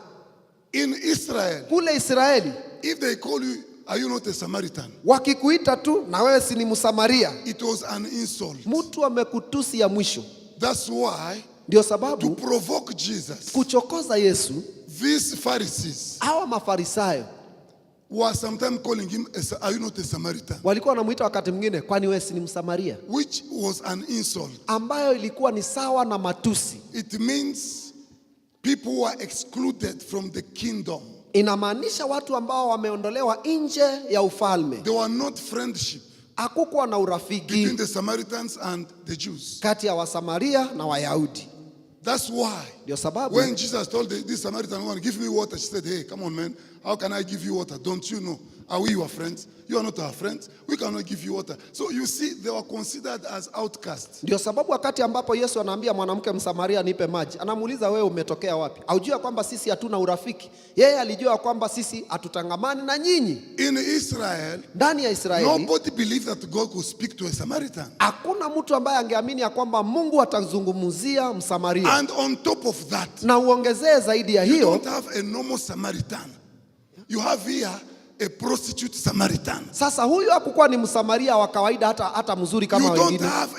In Israel, Kule Israeli if they call you, are you not a Samaritan? wakikuita tu na wewe si ni Msamaria, It was an insult. mtu amekutusi ya mwisho. That's why, Ndio to sababu provoke Jesus, kuchokoza Yesu, these Pharisees hawa Mafarisayo were sometimes calling him, are you not a Samaritan? walikuwa wanamuita wakati mwingine, kwani wewe si ni Msamaria, Which was an insult. ambayo ilikuwa ni sawa na matusi. It means people were excluded from the kingdom. Inamaanisha watu ambao wameondolewa nje ya ufalme. There were not friendship Hakukuwa na between urafiki the Samaritans and the Jews. kati ya Wasamaria na Wayahudi. That's why Ndio sababu when Jesus told this Samaritan woman, give me water, she said, hey, come on man, how can I give you water? Don't you know? Are we your friends? You are not our friends. We cannot give you water. So you see, they were considered as outcasts. Ndio sababu wakati ambapo Yesu anaambia mwanamke Msamaria nipe maji, anamuuliza wewe umetokea wapi? Aujua kwamba sisi hatuna urafiki. Yeye alijua kwamba sisi hatutangamani na nyinyi. In Israel, Ndani ya Israeli, nobody believed that God could speak to a Samaritan. hakuna mtu ambaye angeamini ya kwamba Mungu atazungumzia Msamaria. And on top of that, Na uongezee zaidi ya you hiyo, don't have a normal Samaritan. You have here a prostitute Samaritan. sasa huyu hakukuwa ni Msamaria wa kawaida hata mzuri kama You don't wengine. have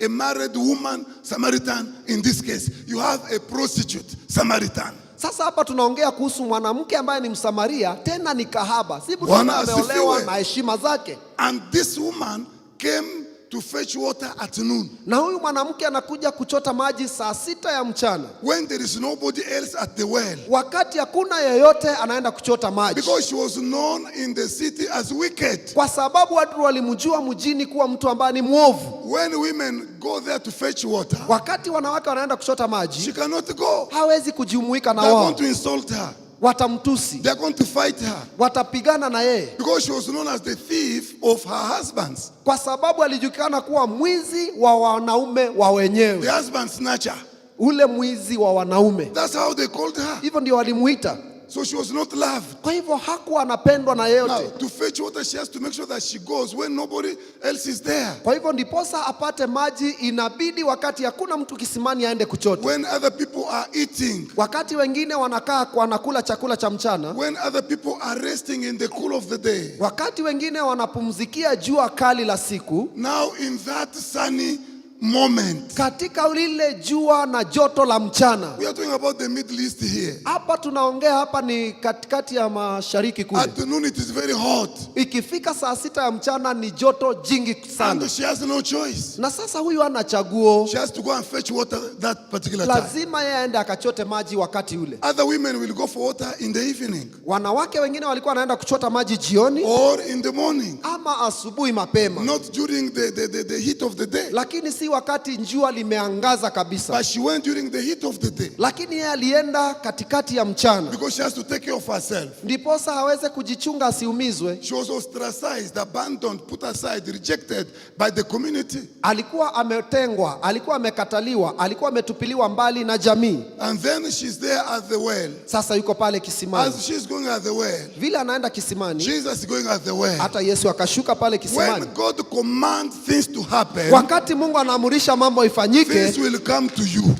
a married woman Samaritan in this case. You have a prostitute Samaritan. Sasa hapa tunaongea kuhusu mwanamke ambaye ni Msamaria, tena ni kahaba. Si mtu Bwana ambaye ameolewa asifiwe. na heshima zake. And this woman came to fetch water at noon. Na huyu mwanamke anakuja kuchota maji saa 6 ya mchana. When there is nobody else at the well. Wakati hakuna yeyote anaenda kuchota maji. Because she was known in the city as wicked. Kwa sababu watu walimjua mjini kuwa mtu ambaye ni mwovu. When women go there to fetch water, Wakati wanawake wanaenda kuchota she maji, cannot go. hawezi kujumuika na They are wao. going to insult her. Watamtusi, They are going to fight her. watapigana na yeye. Because she was known as the thief of her husbands. Kwa sababu alijulikana kuwa mwizi wa wanaume wa The wenyewe. husband snatcher. Ule mwizi wa wanaume. That's how they called her. Hivyo ndio walimuita. So she was not loved. Kwa hivyo hakuwa anapendwa na Now, yeyote. to fetch water, she has to make sure that she goes when nobody else is there. Kwa hivyo ndiposa apate maji, inabidi wakati hakuna mtu kisimani aende kuchota. When other people are eating. Wakati wengine wanakaa wanakula chakula cha mchana. When other people are resting in the cool of the day. Wakati wengine wanapumzikia jua kali la siku. Now in that sunny moment. Katika lile jua na joto la mchana. We are talking about the Middle East here. Hapa tunaongea hapa ni katikati ya mashariki kule. At noon it is very hot. Ikifika saa 6 ya mchana ni joto jingi sana. And she has no choice. Na sasa huyu hana chaguo. She has to go and fetch water that particular time. Lazima yeye aende akachote maji wakati ule. Other women will go for water in the evening. Wanawake wengine walikuwa wanaenda kuchota maji jioni Or in the morning. ama asubuhi mapema. Not during the heat of the day. Lakini si wakati jua limeangaza kabisa. But she went during the heat of the day. Lakini yeye alienda katikati ya mchana. Because she has to take care of herself. Ndiposa haweze kujichunga asiumizwe. She was ostracized, abandoned, put aside, rejected by the community. Alikuwa ametengwa, alikuwa amekataliwa, alikuwa ametupiliwa mbali na jamii. And then she's there at the well. Sasa yuko pale kisimani. As she's going at the well, Vile anaenda kisimani, Jesus is going at the well. hata Yesu akashuka pale kisimani. When God commands things to happen, Wakati Mungu anaamurisha mambo ifanyike, things will come to you.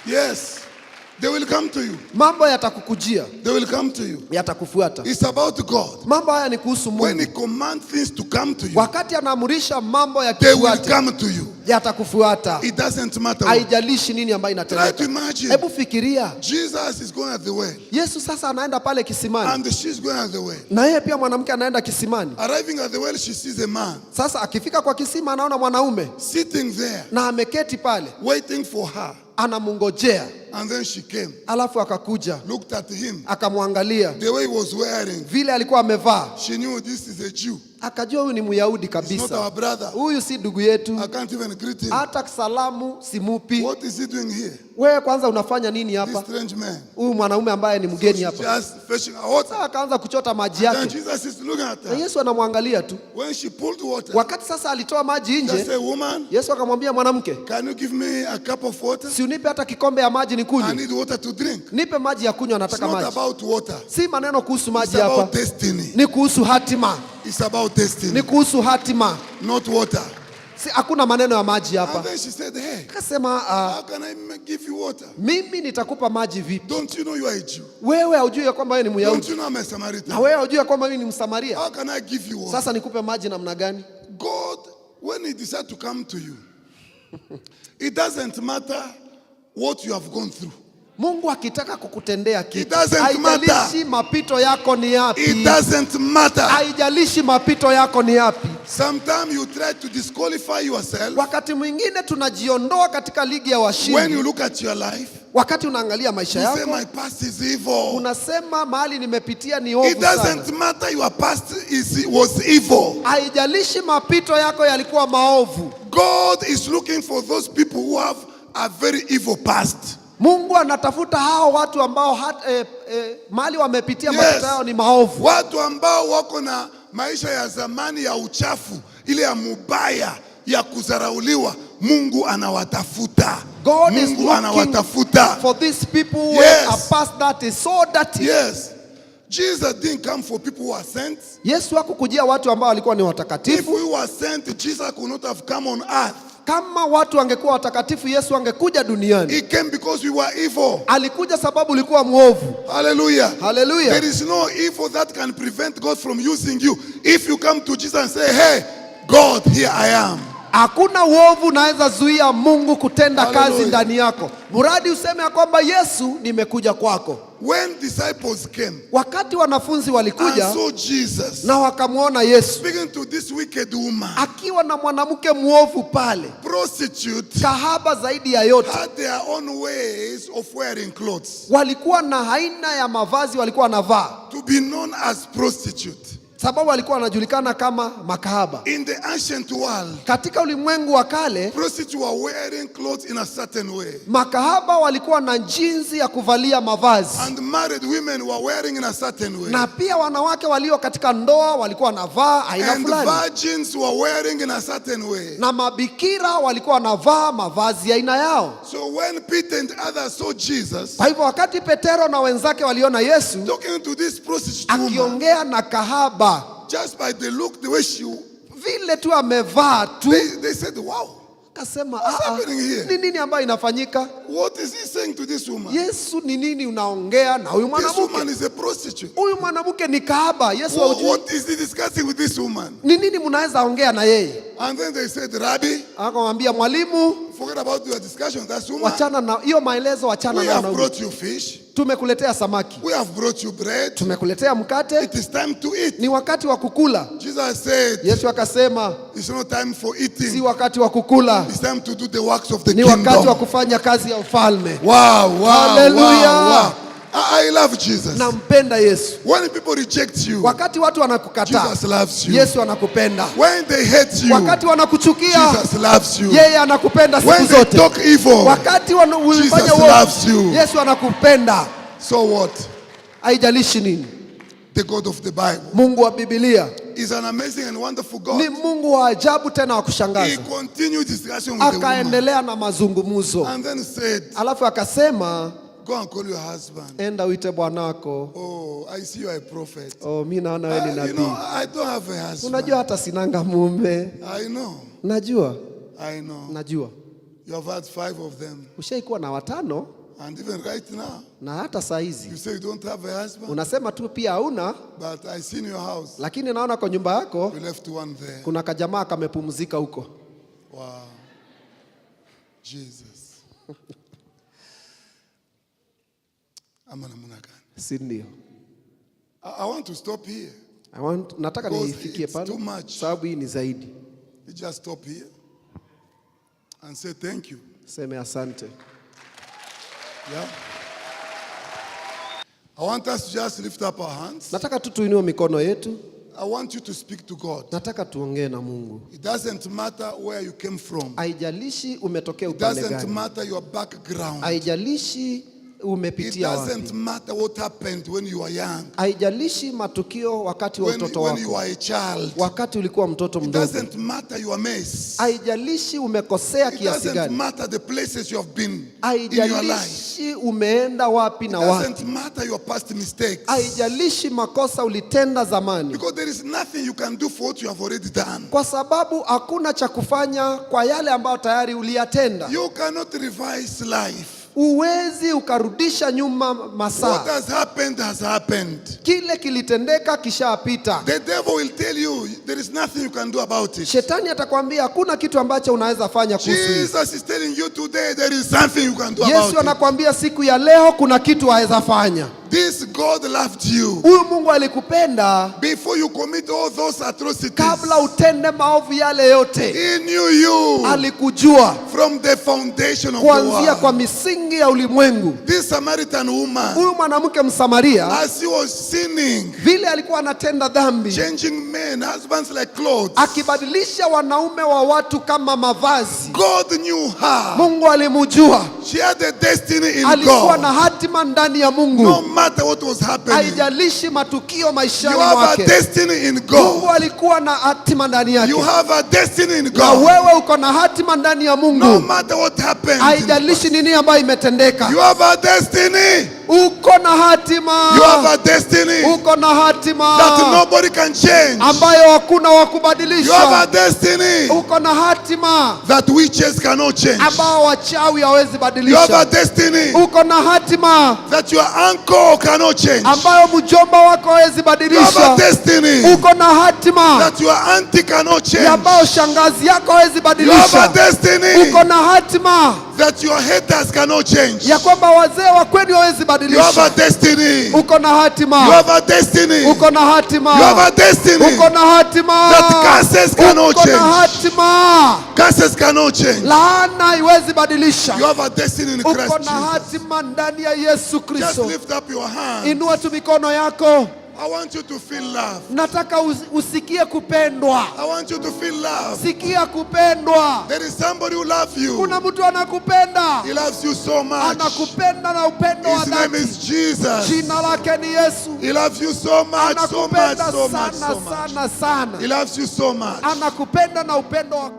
Yes, they will come to you. mambo yatakukujia, They will come to you. yatakufuata. It's about God. Mambo haya ni kuhusu When He Mungu. commands things to come to you, Wakati anaamurisha mambo they will yakifuate, come to you. yatakufuata. It doesn't matter what. Haijalishi nini ambayo Try to inatendeka. imagine. Hebu fikiria, Jesus is going at the well. Yesu sasa anaenda pale kisimani. And she's going at the well. Na yeye pia mwanamke anaenda kisimani. Arriving at the well, she sees a man Sasa akifika kwa kisima anaona mwanaume sitting there, na ameketi pale, waiting for her. anamungojea. And then she came, Alafu akakuja, looked at him. akamwangalia The way he was wearing, vile alikuwa amevaa, she knew this is a Jew. akajua huyu ni Myahudi It's not kabisa. our brother. Huyu si ndugu yetu, I can't even greet him. hata salamu simupi. What is he doing here? Wewe kwanza unafanya nini This hapa? strange man. Huyu mwanaume ambaye ni mgeni hapa. Just fetching her water. Sasa akaanza kuchota maji And yake, Jesus is looking at na her. Yesu anamwangalia tu. When she pulled water, Wakati sasa alitoa maji just nje, say, woman, Yesu akamwambia mwanamke, can you give me a cup of water? si unipe hata kikombe ya maji I nikunywe? need water to drink. Nipe maji ya kunywa, It's nataka not maji. about water. Si maneno kuhusu It's maji hapa, about destiny. ni kuhusu hatima, It's about destiny, ni kuhusu hatima. not water. Si hakuna maneno ya maji And hapa. then she said, hey, Akasema how can I give you water? mimi nitakupa maji vipi? Don't you know you are a Jew? Wewe haujui ya kwamba wewe ni Don't Myahudi, you know I'm a na Samaritan? wewe haujui ya kwamba mimi ni Msamaria. How can I give you water? Sasa nikupe maji namna gani? God, when He decides to come to you, it doesn't matter what you have gone through. Mungu akitaka kukutendea It kitu, doesn't haijalishi mapito yako ni It yapi, doesn't matter. haijalishi mapito yako ni yapi. Sometimes you try to disqualify yourself Wakati mwingine tunajiondoa katika ligi ya when washindi. you look at your life. Wakati unaangalia maisha You say, yako, my past is evil. unasema mahali nimepitia ni It ovu sana. doesn't matter your past was evil. Haijalishi mapito yako yalikuwa maovu. God is looking for those people who have a very evil past. Mungu anatafuta hao watu ambao mali wamepitia Yes. maisha yao ni maovu. Watu ambao wako na maisha ya zamani ya uchafu, ile ya mubaya, ya kudharauliwa, Mungu anawatafuta. God is Mungu looking anawatafuta. for these people who Yes. are past that is so dirty. Yes. Jesus didn't come for people who are sent. Yesu hakukujia watu ambao walikuwa ni If watakatifu. we were sent, Jesus could not have come on earth. Kama watu wangekuwa watakatifu, Yesu angekuja duniani. He came because we were evil. Alikuja sababu ulikuwa mwovu. Hallelujah. Hallelujah. There is no evil that can prevent God from using you. If you come to Jesus and say, hey, God, here I am. Hakuna uovu unaweza zuia Mungu kutenda Hallelujah. kazi ndani yako. Muradi useme ya kwamba Yesu, nimekuja kwako. When disciples came Wakati wanafunzi and walikuja saw Jesus na wakamwona Yesu speaking to this wicked woman, akiwa na mwanamke mwovu pale, prostitute, kahaba zaidi ya yote, had their own ways of wearing clothes. walikuwa na aina ya mavazi walikuwa wanavaa, To be known as prostitute. sababu walikuwa wanajulikana kama makahaba. In the ancient world, Katika ulimwengu wa kale, prostitutes were wearing clothes in a certain way. makahaba walikuwa na jinsi ya kuvalia mavazi, And married women were wearing in a certain way. na pia wanawake walio katika ndoa walikuwa wanavaa aina And fulani, virgins were wearing in a certain way. na mabikira walikuwa wanavaa mavazi ya aina yao. So when Peter and others saw Jesus Kwa hivyo wakati Petero na wenzake waliona Yesu talking to this prostitute woman, akiongea na kahaba, just by the look, the way she, vile tu amevaa tu, they said, wow, akasema What's happening here? ni nini ambayo inafanyika? what is he saying to this woman? Yesu, ni nini unaongea na huyu This woman mwanamke? is a prostitute. Huyu mwanamke ni kahaba. Yesu haujui What is he discussing with this woman? ni nini mnaweza ongea na yeye? And then they said, Rabbi, Akamwambia, mwalimu, forget about your discussion with that woman. wachana na hiyo maelezo, wachana We na have huyu. brought you fish. Tumekuletea samaki, We have brought you bread. tumekuletea mkate, It is time to eat. ni wakati wa kukula. Jesus said, Yesu akasema, it's not time for si eating. wakati wa kukula, It's time to do the works of the ni wakati wa kingdom. kufanya kazi ya ufalme. Wow, wow, Hallelujah. wow, wow. I love Jesus. Nampenda Yesu. When people reject you, Wakati watu wanakukataa, Jesus loves you. Yesu anakupenda. When they hate you, Wakati wanakuchukia, Jesus loves you. yeye anakupenda siku When they zote. talk evil, Wakati ulifanya Jesus uovu, loves you. Yesu anakupenda. So what? Haijalishi nini. The God of the Bible Mungu wa Biblia is an amazing and wonderful ni God. Mungu wa ajabu tena wa He kushangaza. continued discussion with the woman Akaendelea na mazungumzo, and then said, alafu akasema, go and call your husband. enda uite bwanako. Oh, I see you are a prophet. Oh, mi naona wewe ni You know, nabii. I don't have a husband. Unajua hata sinanga mume. I know. Najua, You have had 5 of them. ushaikuwa na watano, And even right now, na hata saa you hizi say you don't have a husband. unasema tu pia hauna, But I see in your house, lakini naona kwa nyumba yako you left one there. kuna kajamaa kamepumzika huko. Wow. Jesus. Ama namna gani? Si ndio? I want to stop here. Nataka Because nifikie it's pale too much. sababu hii ni zaidi. You just stop here and say thank you. Seme asante. Yeah. I want us to just lift up our hands. Nataka tu tuinue mikono yetu. I want you to speak to God. Nataka tuongee na Mungu. It doesn't matter where you came from. Haijalishi umetokea It upande doesn't gani. matter your background. Haijalishi It umepitia doesn't wapi. matter what happened when you were young. Haijalishi matukio wakati wa utoto When you wako, were a child. wakati ulikuwa mtoto It mdogo. doesn't matter your mess. Haijalishi umekosea It kiasi doesn't gani. matter the places you have been in your life. Haijalishi umeenda wapi It na wapi. doesn't matter your past mistakes. Haijalishi makosa ulitenda zamani, Because there is nothing you can do for what you have already done. kwa sababu hakuna cha kufanya kwa yale ambayo tayari uliyatenda. You cannot revise life. Uwezi ukarudisha nyuma What masaa. has happened. Kile kilitendeka kishapita. The devil will tell you there is nothing you can do about it. Shetani atakwambia hakuna kitu ambacho unaweza fanya kuhusu hili. Jesus is telling you today there is something you can do about Yesu it. anakwambia siku ya leo kuna kitu aweza fanya. This God loved you Huyu Mungu alikupenda before you commit all those atrocities. kabla utende maovu yale yote. He knew you Alikujua from the foundation of the kuanzia kwa world. misingi ya ulimwengu. This Samaritan woman, Huyu mwanamke Msamaria as he was sinning, vile alikuwa anatenda dhambi, changing men, husbands like clothes, akibadilisha wanaume wa watu kama mavazi, God knew her. Mungu alimjua. She had a destiny in Alikuwa na God. hatima ndani ya No Mungu. matter what was happening, Haijalishi matukio you maishani have a mwake, destiny in Mungu God. alikuwa na hatima ndani yake. You have a destiny in Na God. wewe uko na hatima ndani ya No Mungu. matter what happens, Haijalishi nini ambayo imetendeka, you have a destiny. uko na hatima. You have a destiny Uko na hatima that nobody can change. ambayo hakuna wa You have a kubadilisha. destiny Uko na hatima that witches cannot change. ambao wachawi hawezi You have a badilisha. destiny Uko na hatima that your uncle cannot change. ambayo mjomba wako hawezi You have a badilisha. destiny Uko na hatima that your auntie cannot change. ambayo shangazi yako hawezi You have a badilisha. destiny Uko na hatima that your haters cannot change. ya kwamba wazee wa kweli hawezi You have a badilisha. destiny. Uko na You hatima. have a destiny. Uko na hatima. You have a destiny Uko na hatima. that curses cannot Uko na change. hatima. Curses cannot change. Laana haiwezi badilisha. You have a destiny in Christ Uko na Jesus. hatima ndani ya Yesu Just Kristo. lift up your hand. Inua tu mikono yako. I want you to feel love. Nataka usikie kupendwa. I want you to feel love. Sikia kupendwa. There is somebody who loves you. Kuna mtu anakupenda. He loves you so much. Anakupenda na upendo wa His name dhati. is Jesus. Jina lake ni Yesu. He loves you so much, so much, Anakupenda so much, sana so much. sana sana. He loves you so much. Anakupenda na upendo wa